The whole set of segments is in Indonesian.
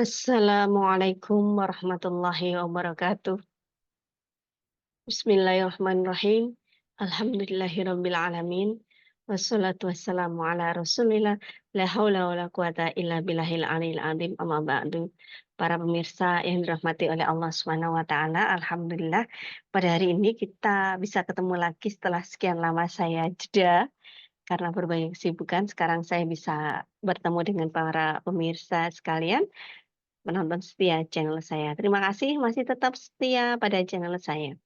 Assalamualaikum warahmatullahi wabarakatuh. Bismillahirrahmanirrahim. Alhamdulillahirabbil alamin. Wassalatu wassalamu ala Rasulillah. La haula wala quwata illa billahil aliyil azim. Amma ba'du. Para pemirsa yang dirahmati oleh Allah Subhanahu wa taala, alhamdulillah pada hari ini kita bisa ketemu lagi setelah sekian lama saya jeda karena berbagai kesibukan. Sekarang saya bisa bertemu dengan para pemirsa sekalian penonton setia channel saya. Terima kasih masih tetap setia pada channel saya.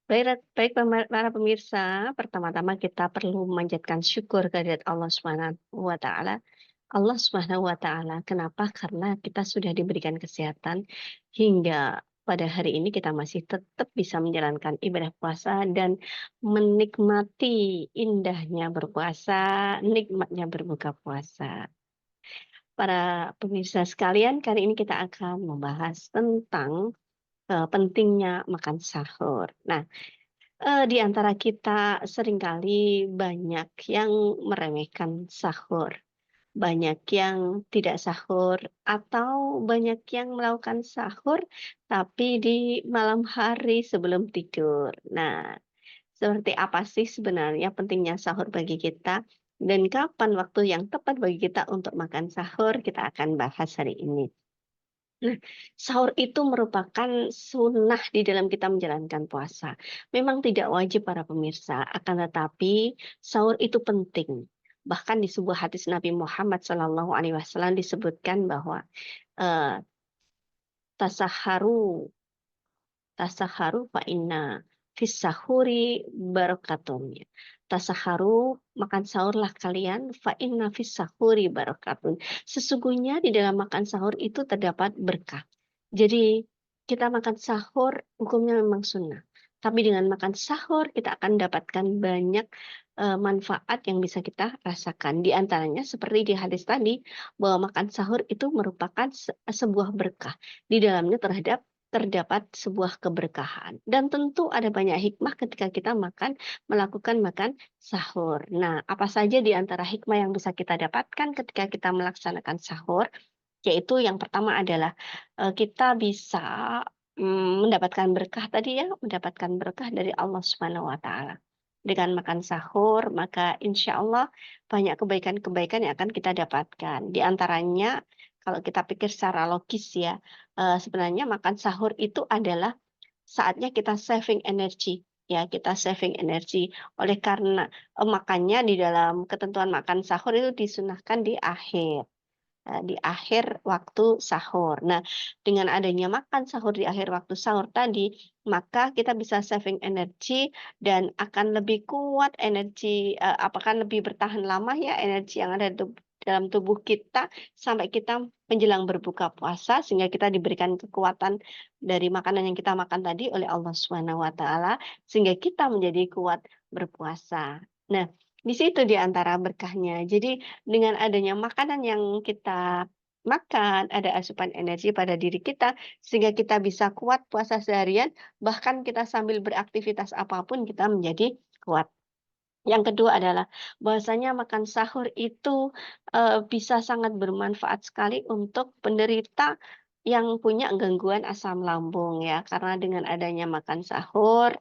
Baik para pemirsa, pertama-tama kita perlu memanjatkan syukur kehadirat Allah Subhanahu wa taala. Allah Subhanahu wa taala, kenapa? Karena kita sudah diberikan kesehatan hingga pada hari ini kita masih tetap bisa menjalankan ibadah puasa dan menikmati indahnya berpuasa, nikmatnya berbuka puasa. Para pemirsa sekalian, kali ini kita akan membahas tentang, pentingnya makan sahur. Nah, di antara kita seringkali banyak yang meremehkan sahur, banyak yang tidak sahur, atau banyak yang melakukan sahur tapi di malam hari sebelum tidur. Nah, seperti apa sih sebenarnya pentingnya sahur bagi kita, dan kapan waktu yang tepat bagi kita untuk makan sahur, kita akan bahas hari ini. Nah, sahur itu merupakan sunnah di dalam kita menjalankan puasa. Memang tidak wajib para pemirsa, akan tetapi sahur itu penting. Bahkan di sebuah hadis Nabi Muhammad SAW disebutkan bahwa eh, tasaharu tasaharu fa inna fis sahuri barakatun. Tasaharu, makan sahurlah kalian, fa inna fis sahuri barakatun. Sesungguhnya di dalam makan sahur itu terdapat berkah. Jadi kita makan sahur hukumnya memang sunnah. Tapi dengan makan sahur kita akan dapatkan banyak manfaat yang bisa kita rasakan. Di antaranya seperti di hadis tadi bahwa makan sahur itu merupakan sebuah berkah di dalamnya terdapat sebuah keberkahan dan tentu ada banyak hikmah ketika kita melakukan makan sahur. Nah, apa saja di antara hikmah yang bisa kita dapatkan ketika kita melaksanakan sahur? Yaitu yang pertama adalah, kita bisa, mendapatkan berkah tadi ya, mendapatkan berkah dari Allah Subhanahu wa taala. Dengan makan sahur, maka insya Allah banyak kebaikan-kebaikan yang akan kita dapatkan. Di antaranya kalau kita pikir secara logis ya, sebenarnya makan sahur itu adalah saatnya kita saving energi, ya, kita saving energi. Oleh karena, makannya di dalam ketentuan makan sahur itu disunahkan di akhir waktu sahur. Nah, dengan adanya makan sahur di akhir waktu sahur tadi, maka kita bisa saving energi dan akan lebih kuat energi, akan lebih bertahan lama ya energi yang ada dalam tubuh kita sampai kita menjelang berbuka puasa sehingga kita diberikan kekuatan dari makanan yang kita makan tadi oleh Allah Subhanahu wa taala sehingga kita menjadi kuat berpuasa. Nah, di situ di antara berkahnya. Jadi dengan adanya makanan yang kita makan, ada asupan energi pada diri kita, sehingga kita bisa kuat puasa seharian, bahkan kita sambil beraktivitas apapun kita menjadi kuat. Yang kedua adalah bahwasanya makan sahur itu, bisa sangat bermanfaat sekali untuk penderita yang punya gangguan asam lambung ya, karena dengan adanya makan sahur,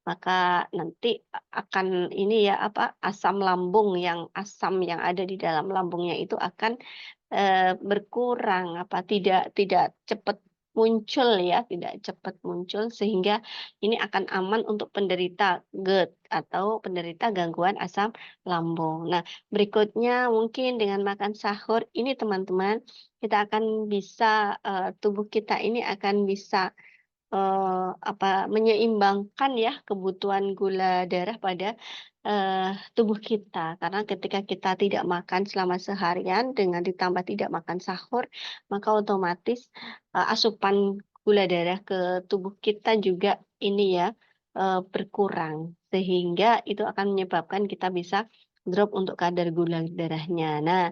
maka nanti akan ini ya, apa, asam lambung yang asam yang ada di dalam lambungnya itu akan berkurang, tidak cepat muncul ya, tidak cepat muncul sehingga ini akan aman untuk penderita GERD atau penderita gangguan asam lambung. Nah, berikutnya mungkin dengan makan sahur ini teman-teman, kita akan bisa, tubuh kita ini akan bisa menyeimbangkan ya kebutuhan gula darah pada, tubuh kita. Karena ketika kita tidak makan selama seharian dengan ditambah tidak makan sahur, maka otomatis, asupan gula darah ke tubuh kita juga ini ya, berkurang. Sehingga itu akan menyebabkan kita bisa drop untuk kadar gula darahnya. Nah,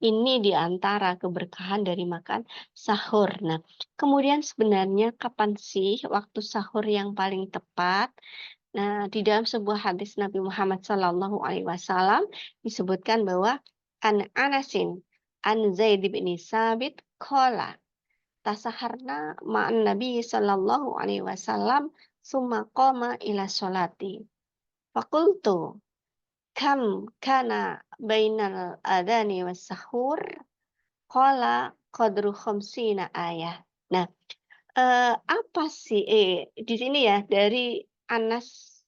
ini di antara keberkahan dari makan sahur. Nah, kemudian sebenarnya kapan sih waktu sahur yang paling tepat? Nah, di dalam sebuah hadis Nabi Muhammad SAW disebutkan bahwa an Anasin an Zaid bin Sabit qala tasaharna ma'an Nabi sallallahu alaihi wasallam summa qama ila sholati. Fakultu kam kana bainal adani was sahur qala qadru khamsina ayah. Nah, apa sih di sini ya dari Anas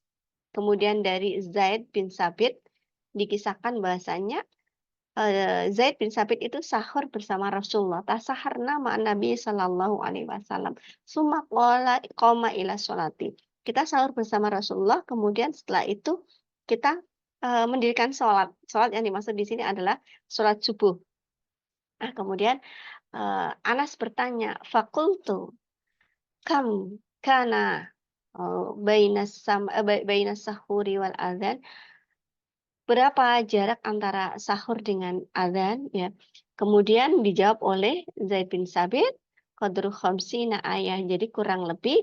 kemudian dari Zaid bin Sabit dikisahkan bahasanya Zaid bin Sabit itu sahur bersama Rasulullah, tasaharna ma'an Nabi sallallahu alaihi wasallam. Summa qoma ila sholati. Kita sahur bersama Rasulullah, kemudian setelah itu kita, mendirikan sholat. Sholat yang dimaksud di sini adalah sholat subuh. Nah, kemudian, Anas bertanya, "Fakultu kam kana, bainas sahuri wal adzan?" Berapa jarak antara sahur dengan adzan ya? Kemudian dijawab oleh Zaid bin Sabit, qadru khamsina ayah. Jadi kurang lebih,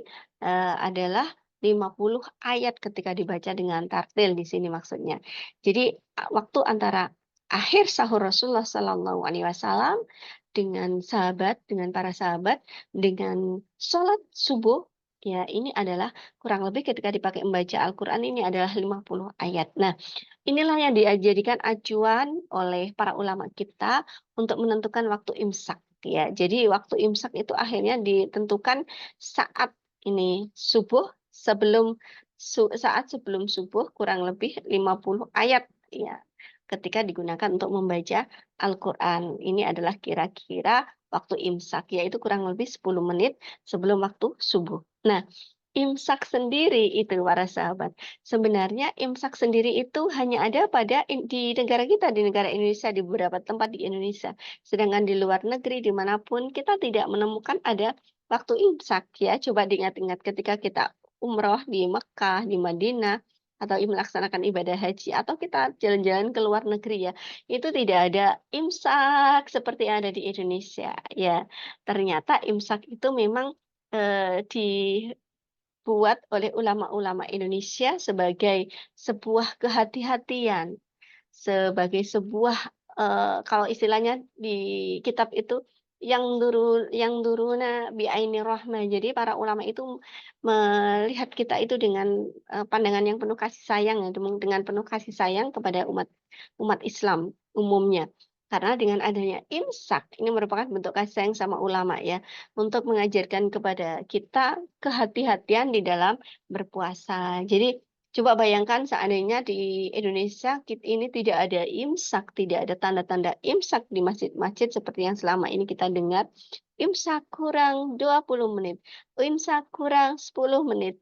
adalah 50 ayat ketika dibaca dengan tartil di sini maksudnya. Jadi, waktu antara akhir sahur Rasulullah Shallallahu alaihi wasallam dengan para sahabat, dengan sholat subuh, ya ini adalah kurang lebih ketika dipakai membaca Al-Quran ini adalah 50 ayat. Nah, inilah yang dijadikan acuan oleh para ulama kita untuk menentukan waktu imsak ya. Jadi waktu imsak itu akhirnya ditentukan saat ini subuh saat sebelum subuh kurang lebih 50 ayat ya. Ketika digunakan untuk membaca Al-Qur'an. Ini adalah kira-kira waktu imsak yaitu kurang lebih 10 menit sebelum waktu subuh. Nah, imsak sendiri itu para sahabat. Sebenarnya imsak sendiri itu hanya ada di negara kita, di negara Indonesia, di beberapa tempat di Indonesia. Sedangkan di luar negeri, dimanapun kita tidak menemukan ada waktu imsak ya. Coba diingat-ingat ketika kita umroh di Mekah, di Madinah, atau melaksanakan ibadah haji, atau kita jalan-jalan ke luar negeri ya, itu tidak ada imsak seperti yang ada di Indonesia ya. Ternyata imsak itu memang di buat oleh ulama-ulama Indonesia sebagai sebuah kehati-hatian, sebagai sebuah, kalau istilahnya di kitab itu yang duruna biaini rahmah. Jadi para ulama itu melihat kita itu dengan, pandangan yang penuh kasih sayang ya, dengan penuh kasih sayang kepada umat umat Islam umumnya. Karena dengan adanya imsak, ini merupakan bentuk kasih sayang sama ulama ya, untuk mengajarkan kepada kita kehati-hatian di dalam berpuasa. Jadi coba bayangkan seandainya di Indonesia ini tidak ada imsak, tidak ada tanda-tanda imsak di masjid-masjid seperti yang selama ini kita dengar. Imsak kurang 20 menit, imsak kurang 10 menit,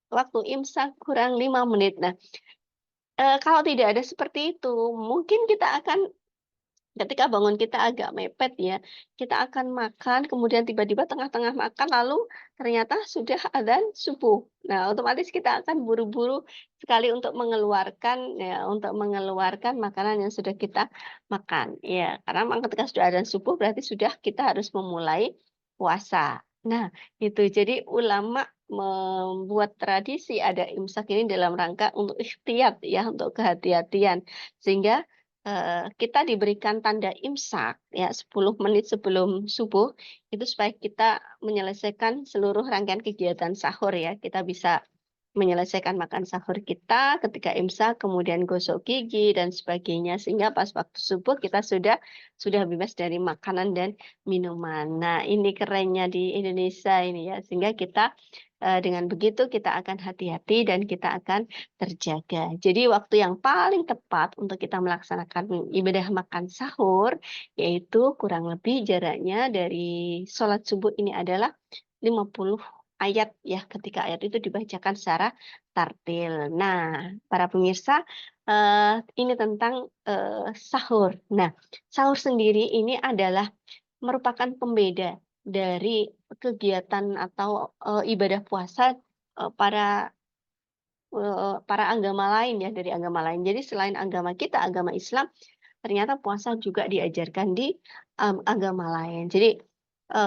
waktu imsak kurang 5 menit. Nah, kalau tidak ada seperti itu, mungkin kita akan ketika bangun kita agak mepet ya, kita akan makan, kemudian tiba-tiba tengah-tengah makan, lalu ternyata sudah adzan subuh. Nah, otomatis kita akan buru-buru sekali untuk mengeluarkan makanan yang sudah kita makan. Ya, karena memang ketika sudah adzan subuh berarti sudah kita harus memulai puasa. Nah, itu. Jadi ulama membuat tradisi ada imsak ini dalam rangka untuk ikhtiyat ya, untuk kehati-hatian. Sehingga kita diberikan tanda imsak ya 10 menit sebelum subuh, itu supaya kita menyelesaikan seluruh rangkaian kegiatan sahur ya. Kita bisa menyelesaikan makan sahur kita ketika imsak, kemudian gosok gigi dan sebagainya, sehingga pas waktu subuh kita sudah bebas dari makanan dan minuman. Nah, ini kerennya di Indonesia ini ya, sehingga kita, dengan begitu kita akan hati-hati dan kita akan terjaga. Jadi waktu yang paling tepat untuk kita melaksanakan ibadah makan sahur, yaitu kurang lebih jaraknya dari sholat subuh ini adalah 50 ayat ya, ketika ayat itu dibacakan secara tartil. Nah, para pemirsa, ini tentang, sahur. Nah, sahur sendiri ini adalah merupakan pembeda dari kegiatan atau, ibadah puasa, para agama lain ya, dari agama lain. Jadi selain agama kita, agama Islam, ternyata puasa juga diajarkan di, agama lain. Jadi,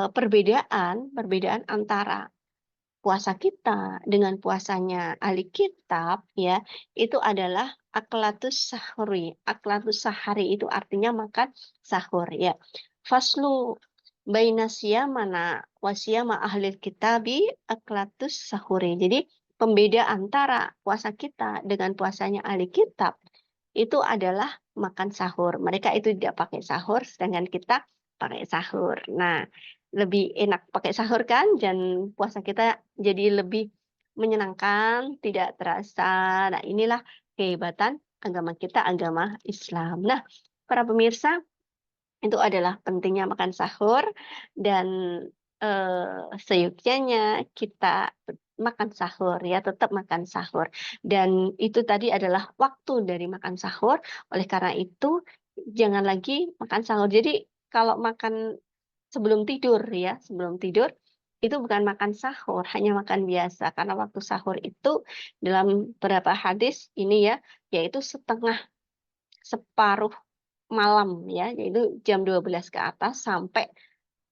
perbedaan antara puasa kita dengan puasanya ahli kitab ya, itu adalah aklatus sahuri. Aklatus sahari itu artinya makan sahur ya. Faslu baina siyamana wa siyama ahlil kitabi aklatus sahuri. Jadi pembeda antara puasa kita dengan puasanya ahli kitab itu adalah makan sahur. Mereka itu tidak pakai sahur, sedangkan kita pakai sahur. Nah, lebih enak pakai sahur kan, dan puasa kita jadi lebih menyenangkan, tidak terasa. Nah, inilah kehebatan agama kita, agama Islam. Nah, para pemirsa, itu adalah pentingnya makan sahur dan, seyogyanya kita makan sahur ya, tetap makan sahur. Dan itu tadi adalah waktu dari makan sahur, oleh karena itu jangan lagi makan sahur. Jadi kalau makan sebelum tidur ya, sebelum tidur, itu bukan makan sahur, hanya makan biasa. Karena waktu sahur itu dalam beberapa hadis ini ya, yaitu setengah, separuh malam ya, yaitu jam 12 ke atas sampai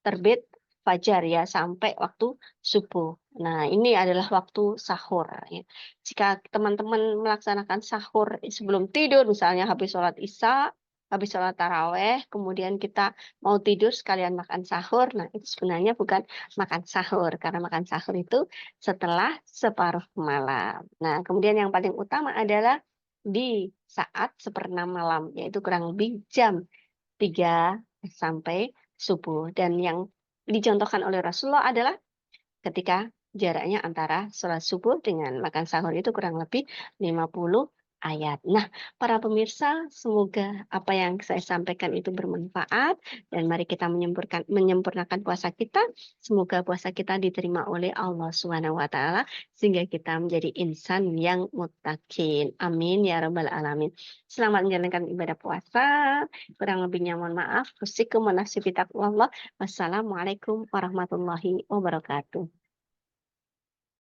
terbit fajar ya, sampai waktu subuh. Nah, ini adalah waktu sahur ya. Jika teman-teman melaksanakan sahur sebelum tidur, misalnya habis sholat Isya, habis sholat taraweh, kemudian kita mau tidur sekalian makan sahur, nah itu sebenarnya bukan makan sahur, karena makan sahur itu setelah separuh malam. Nah, kemudian yang paling utama adalah di saat seperenam malam, yaitu kurang lebih jam 3 sampai subuh. Dan yang dicontohkan oleh Rasulullah adalah ketika jaraknya antara sholat subuh dengan makan sahur itu kurang lebih 50 ayat. Nah, para pemirsa, semoga apa yang saya sampaikan itu bermanfaat dan mari kita menyempurnakan puasa kita. Semoga puasa kita diterima oleh Allah Subhanahu wa taala sehingga kita menjadi insan yang muttaqin. Amin ya rabbal alamin. Selamat menjalankan ibadah puasa. Kurang lebihnya mohon maaf. Wassalamualaikum warahmatullahi wabarakatuh.